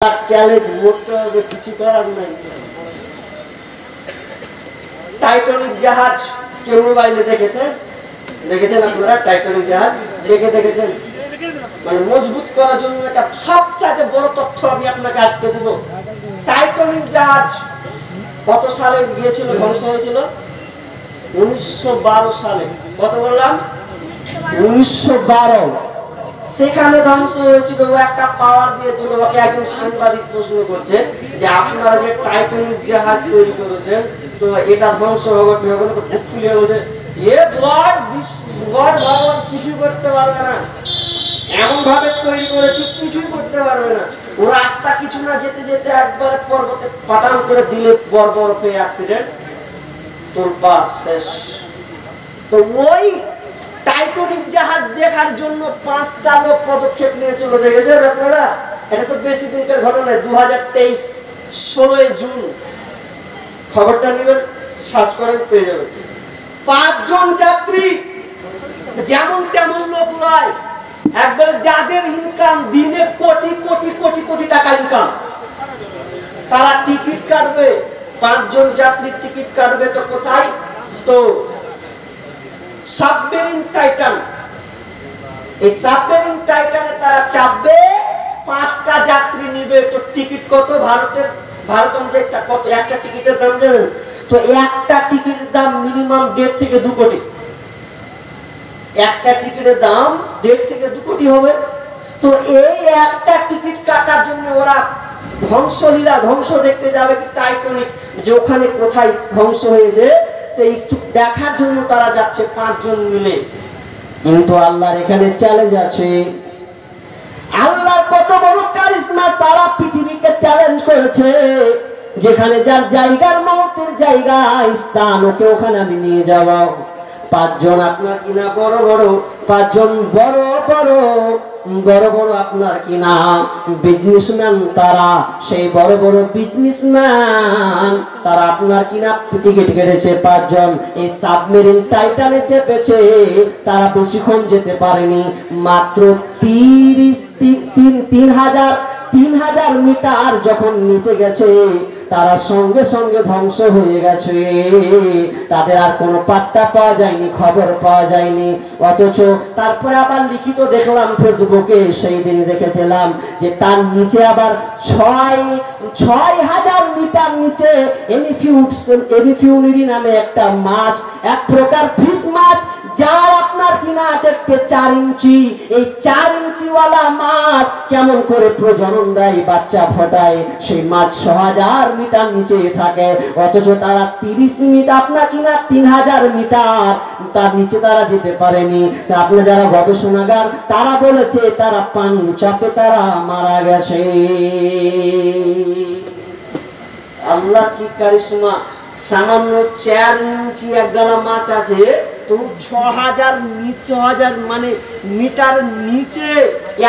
Challenge মরতে হবে, কিছু করার নাই। টাইটানিক জাহাজ কেউ মোবাইলে দেখেছেন আপনারা? টাইটানিক জাহাজ দেখেছেন? মানে মজবুত করার জন্য একটা সবচেয়ে বড় তথ্য আমি আপনাকে আজকে দেব। টাইটানিক জাহাজ কত সালে গিয়েছিল, ধ্বংস হয়েছিল? 1912 সালে। কত বললাম? 1912। সেখানে ধ্বংস হয়েছিল। ও একটা পাওয়ার দিয়েছিল। ওকে একজন সাংবাদিক প্রশ্ন করছে যে আপনারা যে টাইটানিক জাহাজ তৈরি করেছেন, তো এটা ধ্বংস হবে না? তো বুক ফুলে ওদের ভগবান কিছু করতে পারবে না, এমন ভাবে তৈরি করেছে কিছুই করতে পারবে না। ও রাস্তা কিছু না, যেতে যেতে একবার পর্বতে পাটান করে দিলে বরফে অ্যাক্সিডেন্ট, তোলপাড় শেষ। তো ওই টাইটানিক জাহাজ দেখার জন্য 5টা লোক পদক্ষেপ নিয়েছিল, দেখেছেন আপনারা? এটা তো বেশি দিনকার ঘটনা, 2023 16 জুন। খবরটা নেবেন, সার্চ করেন, পেয়ে যাবেন। 5 জন যাত্রী, যেমন তেমন লোক নয়, একবারে যাদের ইনকাম দিনে কোটি কোটি কোটি কোটি টাকা ইনকাম, তারা টিকিট কাটবে। 5 জন যাত্রীর টিকিট কাটবে তো কোথায়? তো সাবমেরিন টাইটান। এই সাবমেরিন টাইটানে তারা চাপবে, 5টা যাত্রী নিবে। তো টিকিট কত? ভারত অনুযায়ী কত একটা টিকিটের দাম জানেন? তো একটা টিকিটের দাম মিনিমাম 1.5 থেকে 2 কোটি। একটা টিকিটের দাম 1.5 থেকে 2 কোটি হবে। তো এই একটা টিকিট কাটার জন্য ওরা ধ্বংসলীলা, ধ্বংস দেখতে যাবে কি টাইটানিক, যে ওখানে কোথায় ধ্বংস হয়েছে সেই স্তূপ দেখার জন্য তারা যাচ্ছে 5 জন মিলে। কিন্তু আল্লাহর এখানে চ্যালেঞ্জ আছে। আল্লাহর কত বড় কারিশমা, সারা পৃথিবীকে চ্যালেঞ্জ করেছে। যেখানে যার জায়গার মওতের জায়গা স্থান, ওকে ওখানে আমি নিয়ে যাব। 5 জন আপনার কিনা বড় বড়, 5 জন বড় বড় আপনার কিনা বিজনেসম্যান। তারা সেই বড় বড় বিজনেসম্যান, তারা আপনার কিনা টিকিট কেটেছে 5 জন। এই সাবমেরিন টাইটানে চেপেছে। তারা বেশিক্ষণ যেতে পারেনি, মাত্র 3000 মিটার যখন নিচে গেছে, তারা সঙ্গে সঙ্গে ধ্বংস হয়ে গেছে। তাদের আর কোনো পাত্তা পাওয়া যায়নি, খবর পাওয়া যায়নি। অথচ তারপরে আবার লিখিত দেখলাম ফেসবুকে, সেই দিনই দেখেছিলাম যে তার নিচে আবার 6000 মিটার নিচে এনিফিউনিরি নামে একটা মাছ, এক প্রকার ফিশ মাছ, যার আপনার কিনা দেখতে 4 ইঞ্চি। এই 4 ইঞ্চিওয়ালা মাছ কেমন করে প্রজনন দেয়, বাচ্চা ফোটায়, সেই মাছ 6000 মিটার নিচে থাকে। অথচ তারা 30 মিটার আপনার কিনা 3000 মিটার তার নিচে তারা যেতে পারেনি। আপনার যারা গবেষণাগার, তারা বলেছে তারা পানির চাপে তারা মারা গেছে। আল্লাহ কি কারিশমা! সামান্য 4 ইঞ্চি একগালা মাছ আছে, তো 6000 মানে মিটার নিচে,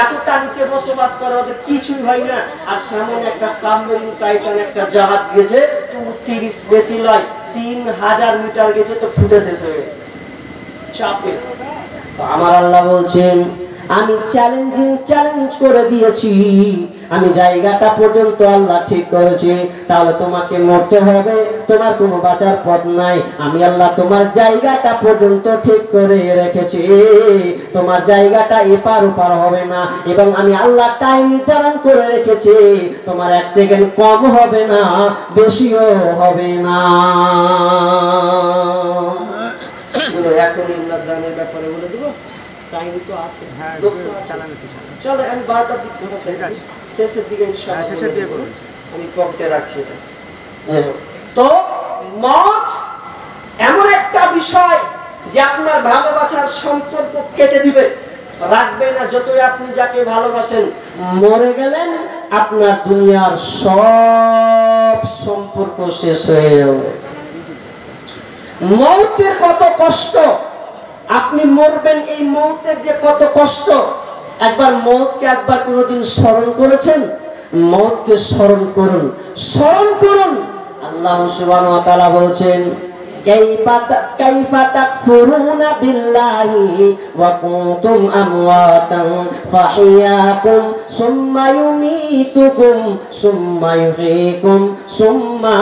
এতটা নিচে বসবাস করে, ওদের কিছুই হয় না। আর সামনে একটা সাবমেরিন টাইটান একটা জাহাজ গেছে, তো 30 বেশি নয়, 3000 মিটার গেছে, তো ফুটে শেষ হয়ে গেছে চাপে। তো আমার আল্লাহ বলছেন, আমি চ্যালেঞ্জ করে দিয়েছি, আমি জায়গাটা পর্যন্ত আল্লাহ ঠিক করেছি। তাহলে তোমাকে মরতে হবে, তোমার কোনো বাঁচার পথ নাই। আমি আল্লাহ তোমার জায়গাটা পর্যন্ত ঠিক করে রেখেছি। তোমার জায়গাটা এপার ওপার হবে না, এবং আমি আল্লাহ টাইম নির্ধারণ করে রেখেছি। তোমার 1 সেকেন্ড কম হবে না, বেশিও হবে না। এখন ইমলার দানের ব্যাপারে বলে দেবো। টাইম তো আছে, হ্যাঁ চালানো তো চলো। আমি 12টার দিক করে ঠিক আছে, শেষের দিকে ইনশাআল্লাহ শেষের দিকে করুন, আমি পকেটে রাখছি এটা। তো মত এমন একটা বিষয় যে আপনার ভালোবাসার সম্পর্ক কেটে দিবে, রাখবে না। যতই আপনি যাকে ভালোবাসেন, মরে গেলেন আপনার দুনিয়ার সব সম্পর্ক শেষ হয়ে যাবে। মৌতের কত কষ্ট, আপনি মরবেন, এই মৌতের যে কত কষ্ট। একবার মৌতকে একবার কোনোদিন স্মরণ করেছেন? মৌতকে স্মরণ করুন। আল্লাহ সুবহানাহু ওয়া তাআলা বলছেন, কাইফা তাকফুরুনা বিল্লাহি ওয়া কুনতুম আমওয়াতান ফাহিয়াকুম সুম্মা ইউমীতুকুম সুম্মা ইউহয়ীকুম সুম্মা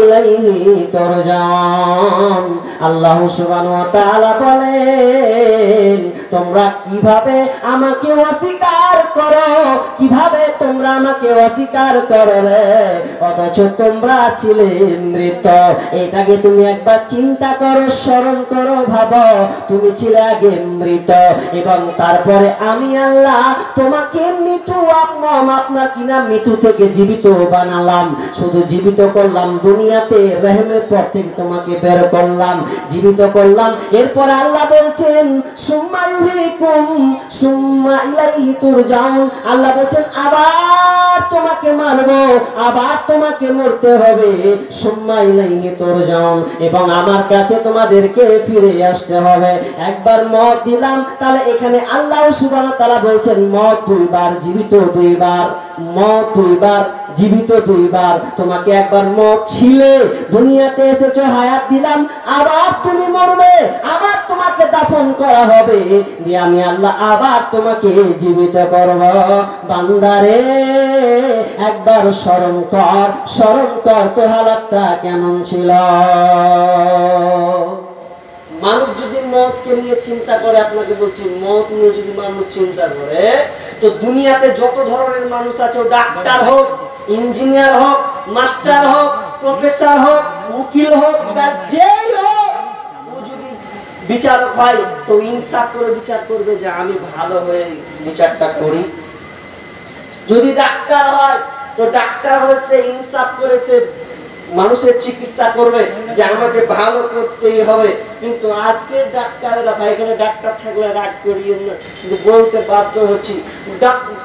ইলাইহি তুরজাউন। আল্লাহ সুবহানাহু ওয়া তাআলা বলেন, তোমরা কিভাবে আমাকে অস্বীকার করো, কিভাবে তোমরা আমাকে অস্বীকার করলে অথচ তোমরা ছিলে মৃত। এটাকে তুমি একবার চিন্তা করো, স্মরণ করো, ভাবো তুমি ছিলে আগে মৃত এবং তারপরে আমি আল্লাহ তোমাকে মৃত্যু আপনার কিনা মৃত্যু থেকে জীবিত বানালাম। শুধু জীবিত করলাম দুনিয়াতে, রহমের পর থেকে তোমাকে বের করলাম, জীবিত করলাম। এরপর আল্লাহ বলছেন সুম্মা ইউহয়ীকুম সুম্মা ইলাইহি তুরজাউন। আল্লাহ বলছেন আবার তোমাকে মারবো, আবার তোমাকে মরতে হবে, সুম্মা ইলাইহি তুরজাউন, এবং আমার কাছে তোমাদেরকে ফিরে আসতে হবে। একবার মত দিলাম, তাহলে এখানে আল্লাহ সুবহানাহু ওয়া তাআলা বলছেন মত দুইবার, জীবিত দুইবার, মত দুইবার, জীবিত দুইবার। তোমাকে একবার মত ছিলে, দুনিয়াতে এসেছো, হায়াত দিলাম, আবার তুমি মরবে, আবার তোমাকে দাফন করা হবে, দিয়ে আমি আল্লাহ আবার তোমাকে জীবিত করব। বান্দারে একবার স্মরণ কর, স্মরণ কর তো হালাতটা কেমন ছিল। মানুষ যদি মতকে নিয়ে চিন্তা করে, আপনাকে বলছি মত নিয়ে যদি মানুষ চিন্তা করে, তো দুনিয়াতে যত ধরনের মানুষ আছে, ডাক্তার হোক, ইঞ্জিনিয়ার হোক, মাস্টার হোক, প্রফেসর হোক, উকিল হোক, যেই হোক, ও যদি বিচারক হয় তো ইনসাফ করে বিচার করবে যে আমি ভালো হয়ে বিচারটা করি। যদি ডাক্তার হয় তো ডাক্তার হয়ে সে ইনসাফ করে সে মানুষের চিকিৎসা করবে যে আমাকে ভালো করতেই হবে। কিন্তু আজকে ডাক্তারেরা, ভাই এখানে ডাক্তার থাকলে রাগ করিয়েন না, কিন্তু বলতে বাধ্য হচ্ছি,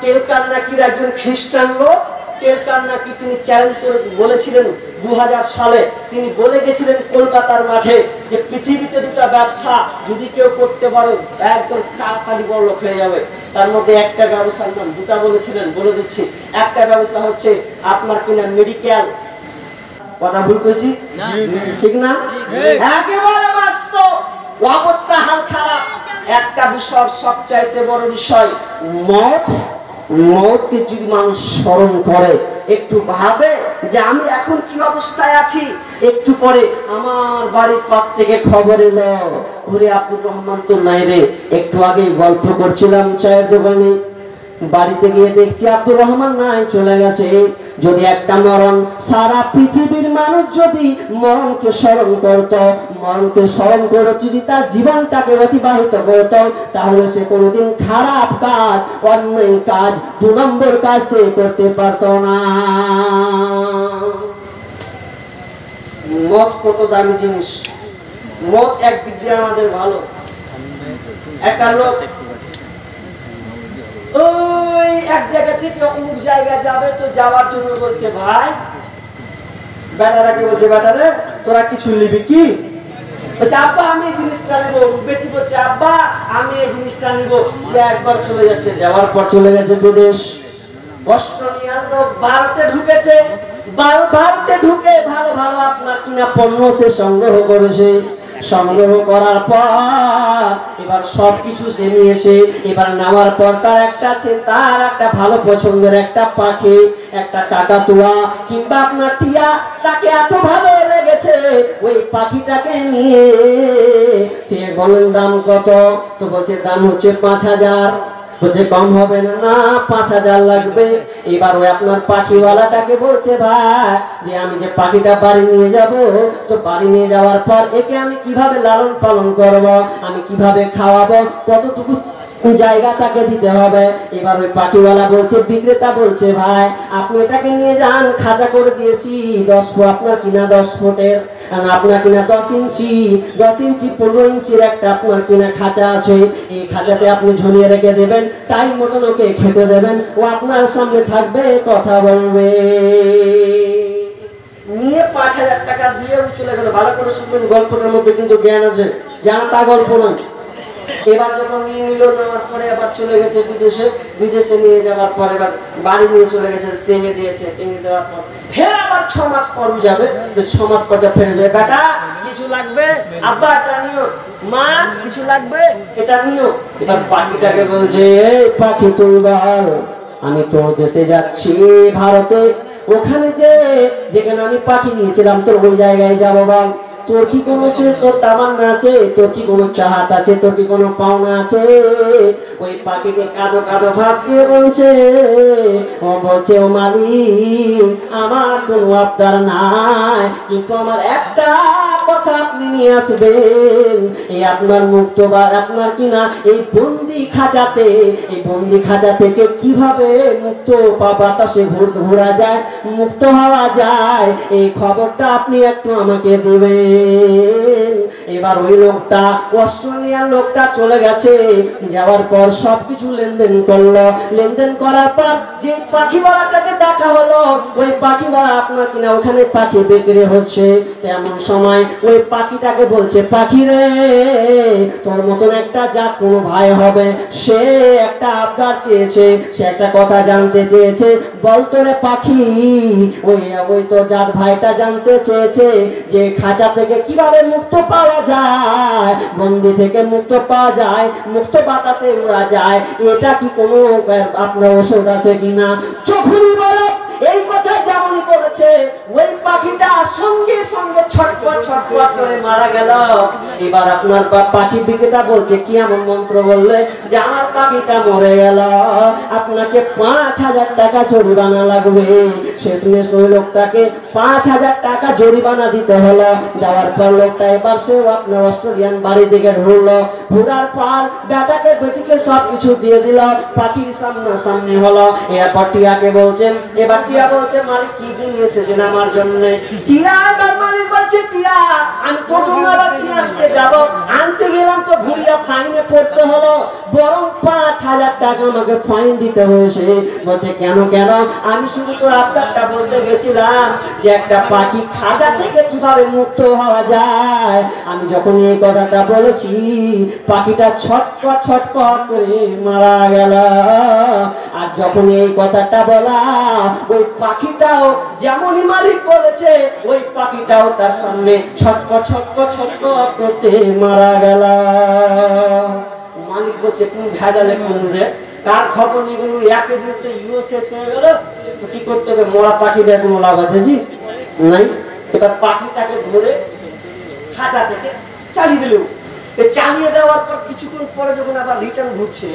টেলকার্নেগির একজন খ্রিস্টান লোক, টেলকার্নেগি তিনি চ্যালেঞ্জ করে বলেছিলেন 2000 সালে, তিনি বলে গেছিলেন কলকাতার মাঠে যে পৃথিবীতে দুটো ব্যবসা যদি কেউ করতে পারো একদম তাড়াতাড়ি বড় লোক হয়ে যাবে। তার মধ্যে একটা ব্যবসার নাম, দুটা বলেছিলেন, বলে দিচ্ছি। একটা ব্যবসা হচ্ছে আপনার কিনা মেডিকেল, কথা ভুল করেছি ঠিক না? একেবারে বাস্তব অবস্থা, হাল খারাপ। একটা বিষয় সবচাইতে বড় বিষয় মত। মতকে যদি মানুষ স্মরণ করে, একটু ভাবে যে আমি এখন কি অবস্থায় আছি, একটু পরে আমার বাড়ির পাশ থেকে খবর এলো, ওরে আব্দুর রহমান তো নাই রে। একটু আগে গল্প করছিলাম চায়ের দোকানে, বাড়িতে গিয়ে দেখছি আব্দুর রহমান নাই, চলে গেছে। যদি একটা মরণ, সারা পৃথিবীর মানুষ যদি মরণকে স্মরণ করত, মরণকে স্মরণ করে যদি তার জীবনটাকে অতিবাহিত করত, তাহলে সে কোনোদিন খারাপ কাজ, অন্যায় কাজ, 2 নম্বর কাজ সে করতে পারত না। মত কত দামি জিনিস। মত একদিক দিয়ে আমাদের ভালো। একটা লোক ওই এক জায়গা থেকে অমুক জায়গা যাবে, তো যাওয়ার জন্য বলছে ভাই, বেটারাকে বলছে বেটারে তোরা কিছু নিবি কি? বলছে আব্বা আমি এই জিনিসটা নিবো। বেটি বলছে আব্বা আমি এই জিনিসটা নিবো। যে একবার চলে যাচ্ছে, যাওয়ার পর চলে গেছে বিদেশ। অস্ট্রেলিয়ার লোক ভারতে ঢুকেছে, ভারতে ঢুকে ভালো ভালো আপনার কিনা পণ্য সে সংগ্রহ করেছে। সংগ্রহ করার পর এবার সবকিছু সে নিয়েছে। এবার নেওয়ার পর তার একটা ভালো পছন্দের একটা পাখি, একটা কাকাতুয়া কিংবা আপনার টিয়া, তাকে এত ভালো লেগেছে, ওই পাখিটাকে নিয়ে সে বলেন দাম কত? তো বলছে দাম হচ্ছে 5000। বলছে কম হবে না, 5000 লাগবে। এবার ওই আপনার পাখিওয়ালাটাকে বলছে ভাই যে আমি যে পাখিটা বাড়ি নিয়ে যাব, তো বাড়ি নিয়ে যাওয়ার পর একে আমি কিভাবে লালন পালন করব, আমি কিভাবে খাওয়াবো, কতটুকু জায়গা তাকে দিতে হবে। এবার ওই পাখিওয়ালা বলছে, বিক্রেতা বলছে ভাই আপনি এটাকে নিয়ে যান, খাঁচা করে দিয়েছি 10 ফুট, আপনার কিনা 10 ফুটের, আপনার কিনা 10 ইঞ্চি 15 ইঞ্চির একটা আপনার কিনা খাঁচা আছে। এই খাঁচাতে আপনি ঝুলিয়ে রেখে দেবেন, টাইম মতন ওকে খেতে দেবেন, ও আপনার সামনে থাকবে, কথা বলবে। নিয়ে 5000 টাকা দিয়ে চলে গেল। ভালো করে শুনবেন, গল্পটার মধ্যে কিন্তু জ্ঞান আছে, জানা তা গল্প নয়। এবার যখন নিয়ে নিল, নেওয়ার পরে আবার চলে গেছে বিদেশে। বিদেশে নিয়ে যাওয়ার পর এবার বাড়ি নিয়ে চলে গেছে, টেঙে দিয়েছে। টেঙে দেওয়ার পর ফের আবার 6 মাস পর যাবে, তো 6 মাস পর যা ফেরে যাবে, বেটা কি কিছু লাগবে? আব্বা এটা নিও। মা কিছু লাগবে? এটা নিও। এবার পাখিটাকে বলছে, এই পাখি তুই বল, আমি তোর দেশে যাচ্ছি ভারতে, ওখানে যেখানে আমি পাখি নিয়েছিলাম তোর ওই জায়গায় যাবো বল। তোর কি কোনো তোর তামান্না আছে? তোর কি কোনো চাহাত আছে? তোর কি কোনো পাওনা আছে? ওই পাখিকে কাঁদো কাঁদো ভাব দিয়ে বলছে, ও মালিক, আমার কোনো আবদার নাই, কিন্তু আমার একটা কথা আপনি নিয়ে আসবেন। এই আপনার মুক্ত বা আপনার কিনা এই বন্দি খাঁচাতে, এই বন্দি খাঁচা থেকে কিভাবে মুক্ত বাতাসে ঘোরা যায়, মুক্ত হওয়া যায়, এই খবরটা আপনি একটু আমাকে দেবেন। এবার ওই লোকটা, অস্ট্রেলিয়ার লোকটা চলে গেছে। যাওয়ার পর সবকিছু লেনদেন করলো। লেনদেন করার পর যে পাখিওয়ালাটাকে দেখা হলো, ওই পাখিওয়ালা আপনার কিনা ওখানে পাখি বিক্রি হচ্ছে। তেমন সময় ওই পাখিটাকে বলছে, পাখি রে, তোর মতন একটা জাত কোনো ভাই হবে, সে একটা আবদার চেয়েছে, সে একটা কথা জানতে চেয়েছে, বলতো রে পাখি, ওই তো জাত ভাইটা জানতে চেয়েছে যে খাঁচা থেকে কিভাবে মুক্ত পাওয়া যায়, বন্দি থেকে মুক্ত পাওয়া যায়, মুক্ত বাতাসে উড়া যায়, এটা কি কোনো আপনার ওষুধ আছে কিনা? যখনই বলো এই কথা যেমনই বলেছে, ওই পাখিটা সঙ্গে সঙ্গে ছটপট ছটপট করে মারা গেল। এবার আপনার পাখি বিক্রেতা বলছে, কি এমন মন্ত্র বললে যে আমার পাখিটা মরে গেল, আপনাকে 5,000 টাকা জরিমানা লাগবে। শেষমেশ ওই লোকটাকে 5,000 টাকা জরিমানা দিতে হলো। দেওয়ার পর লোকটা এবার সেও আপনার অস্ট্রেলিয়ান বাড়ি দিকে ঢুকলো। ঘুরার পর বেটাকে বেটিকে সব কিছু দিয়ে দিল, পাখির সামনাসামনি হলো। এরপর টিয়াকে বলছেন, এবার টিয়া বলছে, মালিক কি দিন এসেছেন আমার জন্য? টিয়া এবার মালিক বলছে, টিয়া আমি তোর জন্য আবার কি আনতে যাবো? আনতে গেলাম তো ঘুরিয়া ফাইনে পড়তে হলো, বরং 5,000 টাকা আমাকে ফাইন দিতে হয়েছে। বলছে, কেন কেন? আমি শুধু তোর আবদারটা বলতে গেছিলাম যে একটা পাখি খাঁচা থেকে কিভাবে মুক্ত হওয়া যায়। আমি যখন এই কথাটা বলেছি, পাখিটা ছটপট ছটপট করে মারা গেল। আর যখন এই কথাটা বলা, ওই পাখিটাও যেমনই মালিক বলেছে, ওই পাখিটাও তার সামনে ছটপট ছটপট ছটপট করতে মারা গেল। মালিক বলছে, কোন ভেজালে কোন রে, কার খবর নিয়ে একের মধ্যে ইউ শেষ হয়ে গেল, তো কি করতে হবে? মরা পাখিদের কোনো লাভ আছে জি নাই। এবার পাখিটাকে ধরে খাঁচা থেকে চালিয়ে দিল। চালিয়ে দেওয়ার পর কিছুক্ষণ পরে যখন আবার রিটার্ন ঘুরছে,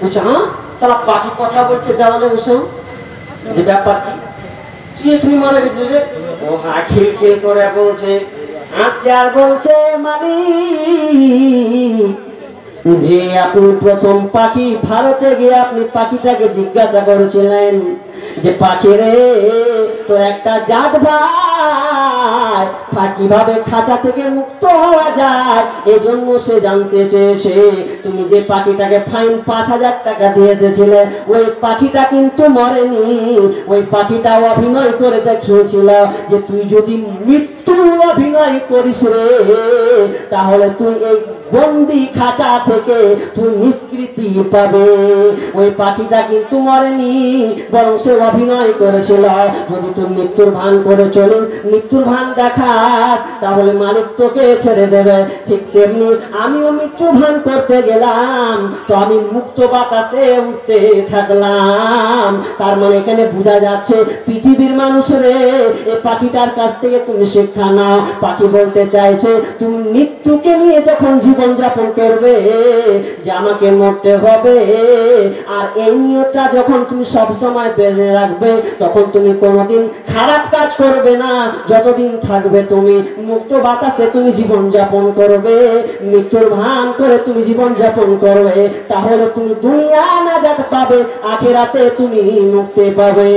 বলছে, হ্যাঁ সালা পাখি কথা বলছে দেওয়ালে বসে, যে ব্যাপার কি, তুই এখানে মারা গেছিলি রে? ও হা খেল খেল করে বলছে, আসছে আর বলছে, মালিক, যে আপনি প্রথম পাখি ভারতে গিয়ে আপনি পাখিটাকে জিজ্ঞাসা করেছিলেন যে পাখি রে, তোর একটা জাত ভাই কিভাবে খাঁচা থেকে মুক্ত হওয়া যায়, এজন্য সে জানতে চেয়েছে। তুমি যে পাখিটাকে ফাইন 5,000 টাকা দিয়ে এসেছিলে, ওই পাখিটা কিন্তু মরেনি। ওই পাখিটা অভিনয় করে দেখিয়েছিল যে তুই যদি মৃত্যুর অভিনয় করিস রে, তাহলে তুই এই বন্দি খাঁচা থেকে তুই নিষ্কৃতি পাবে। ওই পাখিটা কিন্তু মরেনি, বরং সে অভিনয় করেছিল। যদি তুই মৃত্যুর ভান করে চলিস, মৃত্যুর ভান দেখাস, তাহলে মালিক তোকে ছেড়ে দেবে। ঠিক তেমনি আমিও মৃত্যুর ভান করতে গেলাম, তো আমি মুক্ত বাতাসে উঠতে থাকলাম। তার মানে এখানে বোঝা যাচ্ছে, পৃথিবীর মানুষরে এই পাখিটার কাছ থেকে তুমি শিক্ষা নাও। পাখি বলতে চাইছে, তুমি মৃত্যুকে নিয়ে যখন জীবন যাপন করবে যে আমাকে মরতে হবে, আর এই নিয়তটা যখন তুমি সব সময় বেঁধে রাখবে, তখন তুমি কোনোদিন খারাপ কাজ করবে না। যতদিন থাকবে তুমি মুক্ত বাতাসে তুমি জীবন যাপন করবে, মৃত্যুর ভান করে তুমি জীবন যাপন করবে, তাহলে তুমি দুনিয়া নাজাত পাবে, আখিরাতে তুমি মুক্তি পাবে।